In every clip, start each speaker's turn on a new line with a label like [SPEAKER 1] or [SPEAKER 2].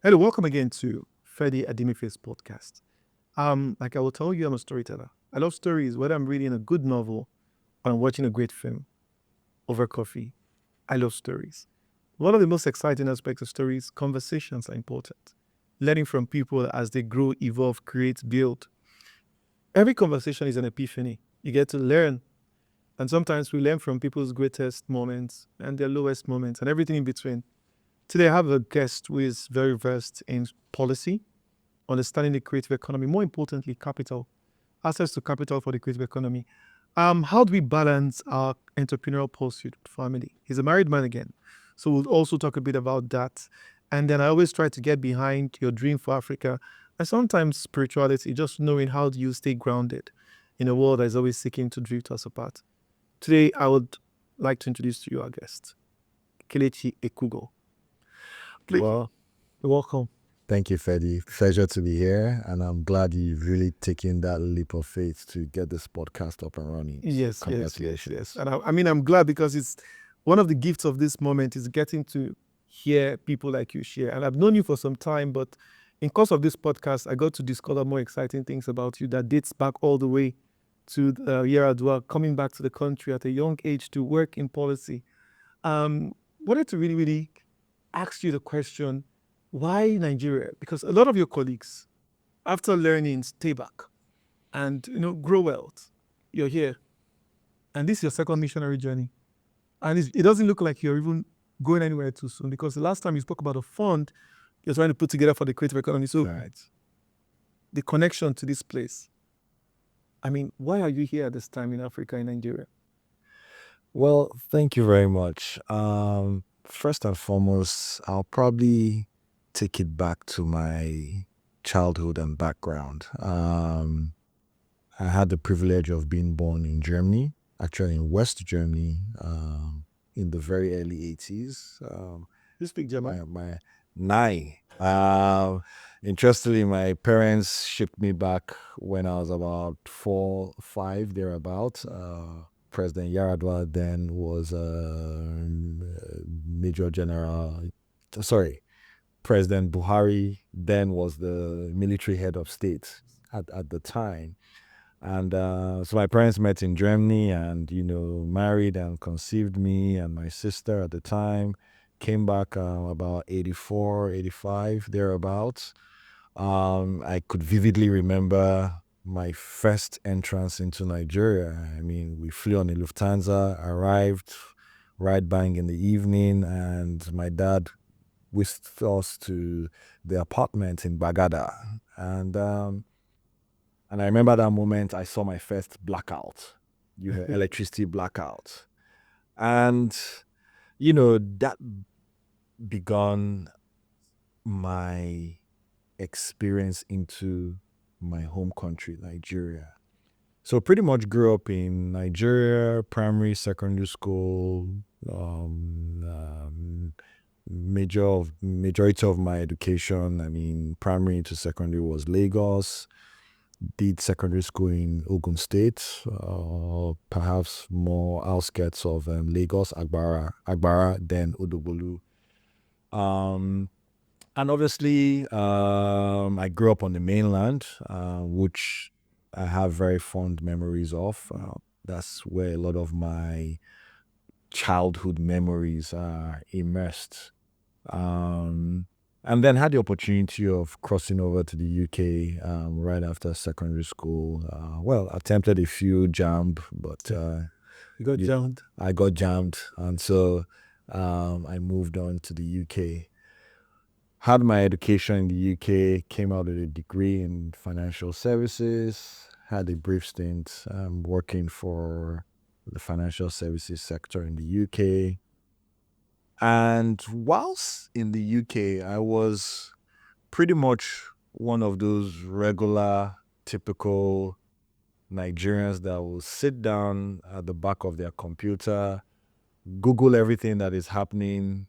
[SPEAKER 1] Hello, welcome again to Ferdy Adimefe's podcast. Like I will tell you, I'm a storyteller. I love stories, whether I'm reading a good novel or I'm watching a great film over coffee. I love stories. One of the most exciting aspects of stories, conversations are important. Learning from people as they grow, evolve, create, build. Every conversation is an epiphany. You get to learn. And sometimes we learn from people's greatest moments and their lowest moments and everything in between. Today, I have a guest who is very versed in policy, understanding the creative economy, more importantly, capital, access to capital for the creative economy. How do we balance our entrepreneurial pursuit with family? He's a married man again. So we'll also talk a bit about that. And then I always try to get behind your dream for Africa and sometimes spirituality, just knowing how do you stay grounded in a world that is always seeking to drift us apart. Today, I would like to introduce to you our guest, Kelechi Ekugo. Please,
[SPEAKER 2] Well,
[SPEAKER 1] welcome.
[SPEAKER 2] thank you, Ferdy. Pleasure to be here, and I'm glad you've really taken that leap of faith to get this podcast up and running.
[SPEAKER 1] Yes,
[SPEAKER 2] Congratulations.
[SPEAKER 1] yes. And I'm glad because it's one of the gifts of this moment is getting to hear people like you share. And I've known you for some time, but in course of this podcast, I got to discover more exciting things about you that dates back all the way to Yaradua, coming back to the country at a young age to work in policy. Wanted to really ask you the question, why Nigeria? Because a lot of your colleagues, after learning, stay back and grow wealth. You're here, and this is your second missionary journey, and it doesn't look like you're even going anywhere too soon because the last time you spoke about a fund you're trying to put together for the creative economy. So
[SPEAKER 2] Right.
[SPEAKER 1] the connection to this place. I mean, why are you here at this time in Africa, in Nigeria?
[SPEAKER 2] Well, thank you very much. First and foremost, I'll probably take it back to my childhood and background. I had the privilege of being born in Germany, actually in West Germany, in the very early 80s.
[SPEAKER 1] You speak German?
[SPEAKER 2] My nine. Interestingly, my parents shipped me back when I was about 4, 5, thereabout. President Yaradua then was Major General. Sorry, President Buhari then was the military head of state at the time. And so my parents met in Germany and, married and conceived me and my sister at the time. Came back about 84, 85, thereabouts. I could vividly remember my first entrance into Nigeria. I mean, we flew on a Lufthansa, arrived right bang in the evening, and my dad whisked us to the apartment in Bagada. And I remember that moment I saw my first blackout, electricity blackout. And, that began my experience into my home country, Nigeria. So pretty much grew up in Nigeria, primary, secondary school. Majority of my education, I mean, primary to secondary was Lagos. Did secondary school in Ogun State, perhaps more outskirts of Lagos, Agbara, then Odobolu. And obviously, I grew up on the mainland, which I have very fond memories of. That's where a lot of my childhood memories are immersed. And then had the opportunity of crossing over to the UK right after secondary school. Attempted a few JAMB, but
[SPEAKER 1] You got jammed.
[SPEAKER 2] I got jammed. And so I moved on to the UK. Had my education in the UK, came out with a degree in financial services, had a brief stint working for the financial services sector in the UK. And whilst in the UK, I was pretty much one of those regular, typical Nigerians that will sit down at the back of their computer, Google everything that is happening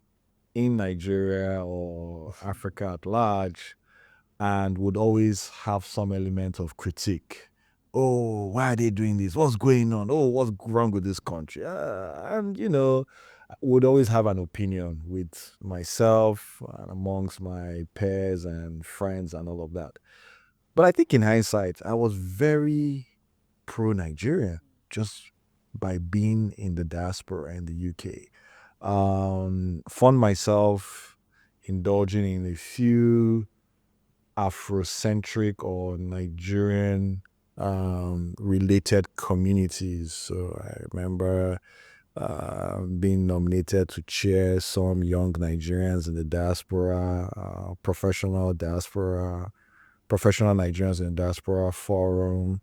[SPEAKER 2] in Nigeria or Africa at large, and would always have some element of critique. Oh, why are they doing this? What's going on? Oh, what's wrong with this country? And would always have an opinion with myself and amongst my peers and friends and all of that. But I think in hindsight, I was very pro Nigeria just by being in the diaspora in the UK. Found myself indulging in a few Afrocentric or Nigerian related communities. So I remember being nominated to chair some young Nigerians in the diaspora, professional Nigerians in the diaspora forum.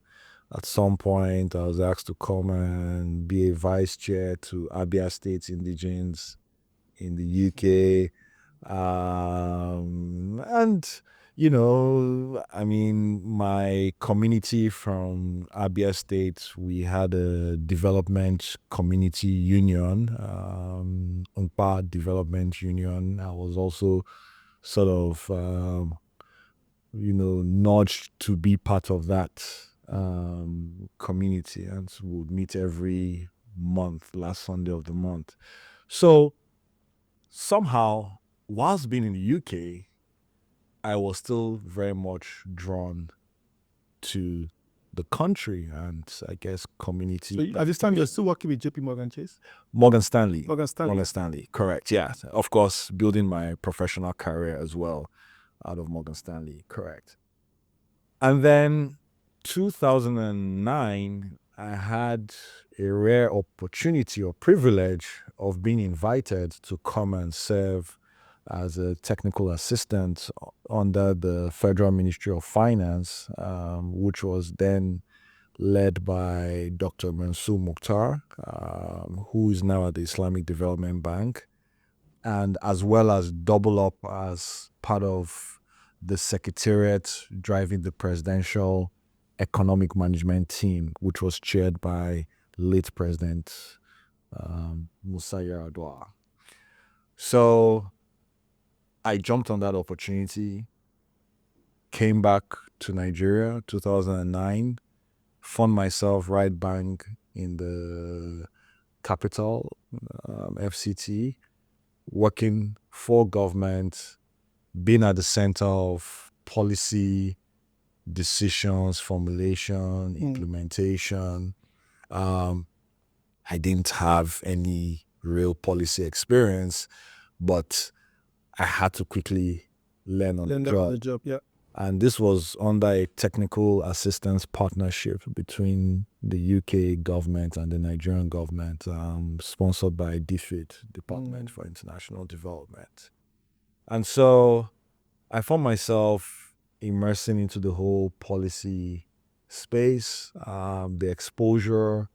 [SPEAKER 2] At some point, I was asked to come and be a vice chair to Abia State Indigenes in the UK. And I mean, my community from Abia State, we had a development community union, UNPA Development Union. I was also sort of, nudged to be part of that community, and so we'd meet every month, last Sunday of the month. So somehow, whilst being in the UK, I was still very much drawn to the country and I guess community.
[SPEAKER 1] So at this time, you're still working with JP Morgan Chase?
[SPEAKER 2] Morgan Stanley.
[SPEAKER 1] Morgan Stanley.
[SPEAKER 2] Morgan Stanley, correct. Yeah. Of course, building my professional career as well out of Morgan Stanley, correct. And then 2009, I had a rare opportunity or privilege of being invited to come and serve as a technical assistant under the Federal Ministry of Finance, which was then led by Dr. Mansour Mukhtar, who is now at the Islamic Development Bank, and as well as double up as part of the secretariat driving the presidential economic management team, which was chaired by late President Musa Yar'Adua. So I jumped on that opportunity, came back to Nigeria 2009, found myself right bang in the capital, FCT, working for government, being at the center of policy decisions, formulation, implementation. I didn't have any real policy experience, but I had to quickly learn on the job.
[SPEAKER 1] Yeah.
[SPEAKER 2] And this was under a technical assistance partnership between the UK government and the Nigerian government, sponsored by DFID, Department for International Development. And so I found myself immersing into the whole policy space, the exposure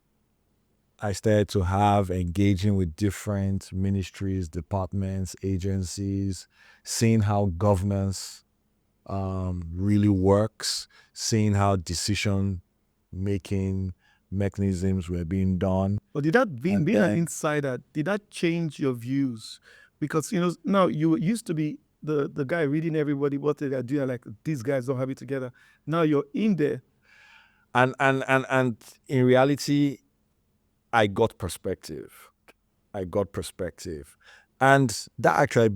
[SPEAKER 2] I started to have engaging with different ministries, departments, agencies, seeing how governance really works, seeing how decision-making mechanisms were being done.
[SPEAKER 1] But did that, being an insider, did that change your views? Because, now you used to be the guy reading everybody what they are doing, like, these guys don't have it together. Now you're in there.
[SPEAKER 2] And in reality, I got perspective. And that actually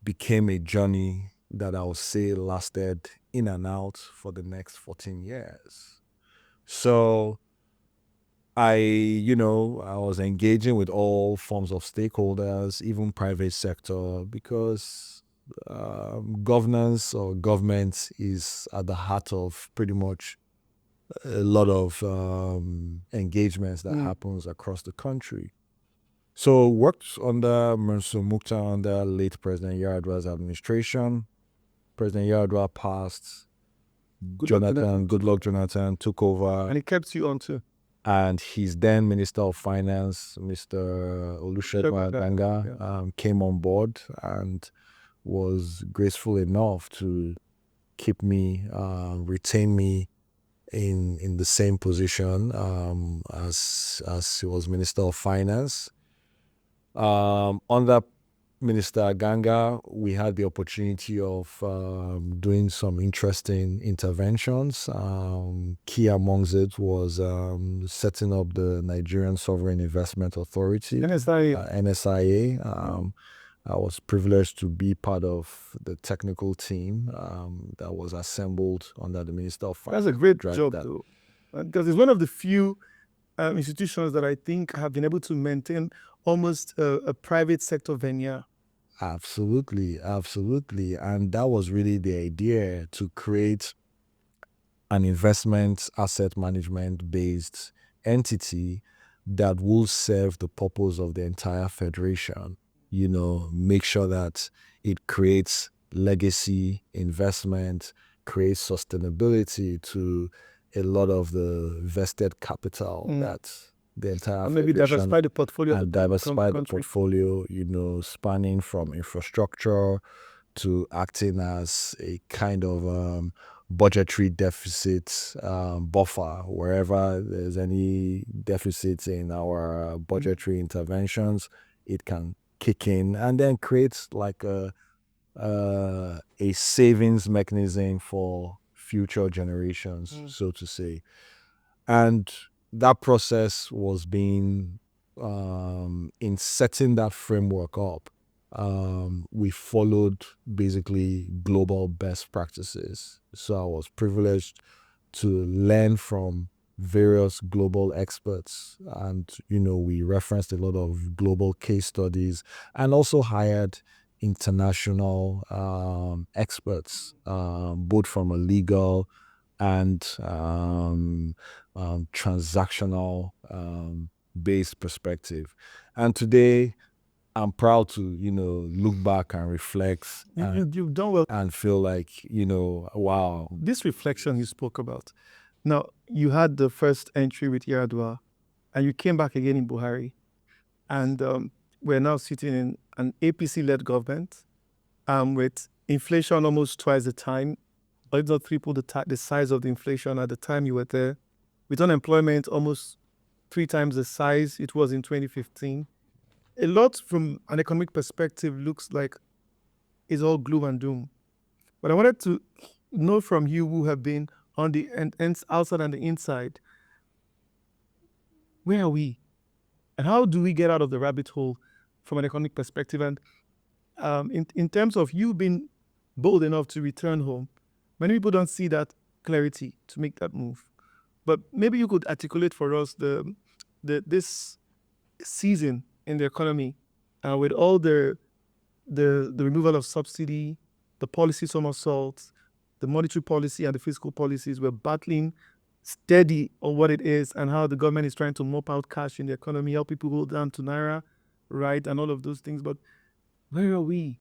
[SPEAKER 2] became a journey that I would say lasted in and out for the next 14 years. So I was engaging with all forms of stakeholders, even private sector, because governance or government is at the heart of pretty much a lot of engagements that happens across the country. So worked under Mansour Mukhtar under late President Yar'Adua's administration. President Yar'Adua passed. Goodluck Jonathan took over.
[SPEAKER 1] And he kept you on too.
[SPEAKER 2] And his then Minister of Finance, Mr. Olusegun Aganga, came on board and was graceful enough to keep me, retain me in the same position as he was Minister of Finance. Under Minister Ganga, we had the opportunity of doing some interesting interventions. Key amongst it was setting up the Nigerian Sovereign Investment Authority,
[SPEAKER 1] NSIA.
[SPEAKER 2] NSIA. I was privileged to be part of the technical team that was assembled under the Minister of Finance.
[SPEAKER 1] That's a great job, though, because it's one of the few institutions that I think have been able to maintain almost a private sector veneer.
[SPEAKER 2] Absolutely, absolutely. And that was really the idea, to create an investment asset management based entity that will serve the purpose of the entire federation. Make sure that it creates legacy investment, creates sustainability to a lot of the vested capital that the entire
[SPEAKER 1] And maybe
[SPEAKER 2] federation,
[SPEAKER 1] diversify the portfolio of
[SPEAKER 2] and
[SPEAKER 1] the
[SPEAKER 2] diversify the
[SPEAKER 1] country.
[SPEAKER 2] portfolio, spanning from infrastructure to acting as a kind of budgetary deficit buffer wherever there's any deficits in our budgetary interventions. It can kick in and then create like a savings mechanism for future generations, so to say. And that process was being in setting that framework up. We followed basically global best practices. So I was privileged to learn from various global experts, and we referenced a lot of global case studies, and also hired international experts, both from a legal and transactional based perspective. And today, I'm proud to, look back and reflect
[SPEAKER 1] You've done well.
[SPEAKER 2] and feel like, wow.
[SPEAKER 1] This reflection you spoke about. Now, you had the first entry with Yaradua, and you came back again in Buhari. And we're now sitting in an APC-led government with inflation almost twice the time, or if not triple the size of the inflation at the time you were there, with unemployment almost 3 times the size it was in 2015. A lot from an economic perspective looks like it's all gloom and doom. But I wanted to know from you, who have been on the outside and the inside, where are we? And how do we get out of the rabbit hole from an economic perspective? And in terms of you being bold enough to return home, many people don't see that clarity to make that move. But maybe you could articulate for us this season in the economy with all the removal of subsidy, the policy somersaults, the monetary policy and the fiscal policies. We're battling steady on what it is and how the government is trying to mop out cash in the economy, help people hold down to Naira, right, and all of those things. But where are we?